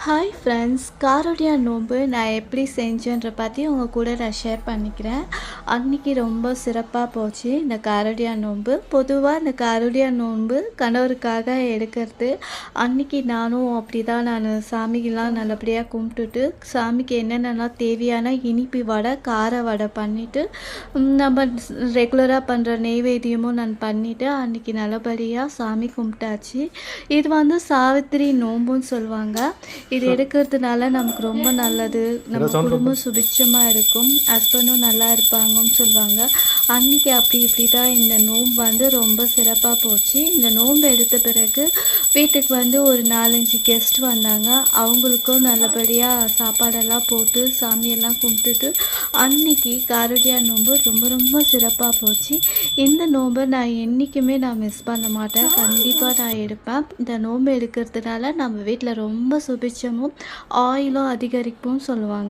Hi friends, காரோடியா நோன்பு நான் எப்படி செஞ்சேன்ற பற்றி உங்கள் கூட நான் ஷேர் பண்ணிக்கிறேன். அன்றைக்கி ரொம்ப சிறப்பாக போச்சு இந்த காரோடியா நோன்பு. பொதுவாக இந்த காரோடியா நோன்பு கணவருக்காக எடுக்கிறது. அன்றைக்கி நானும் அப்படி தான் நான் சாமிக்கெல்லாம் நல்லபடியாக கும்பிட்டுட்டு சாமிக்கு என்னென்னலாம் தேவையான இனிப்பு வடை கார வடை பண்ணிவிட்டு நம்ம ரெகுலராக பண்ணுற நெய்வேத்தியமும் நான் பண்ணிவிட்டு அன்றைக்கி நல்லபடியாக சாமி கும்பிட்டாச்சு. இது வந்து சாவித்திரி நோன்புன்னு சொல்லுவாங்க. இது எடுக்கிறதுனால நமக்கு ரொம்ப நல்லது. நம்ம குடும்பம் சுபிட்சமாக இருக்கும், ஹஸ்பண்டும் நல்லா இருப்பாங்கன்னு சொல்லுவாங்க. அன்றைக்கி அப்படி இப்படி தான் இந்த நோன்பு வந்து ரொம்ப சிறப்பாக போச்சு. இந்த நோன்பு எடுத்த பிறகு வீட்டுக்கு வந்து ஒரு 4-5 கெஸ்ட் வந்தாங்க. அவங்களுக்கும் நல்லபடியாக சாப்பாடெல்லாம் போட்டு சாமியெல்லாம் கும்பிட்டுட்டு அன்றைக்கி காரோடியா நோன்பு ரொம்ப ரொம்ப சிறப்பாக போச்சு. இந்த நோன்பை நான் என்றைக்குமே மிஸ் பண்ண மாட்டேன். கண்டிப்பாக நான் எடுப்பேன். இந்த நோன்பு எடுக்கிறதுனால நம்ம வீட்டில் ரொம்ப சுபிட்சமும் ஆயிலும் அதிகரிப்பும் சொல்லுவாங்க.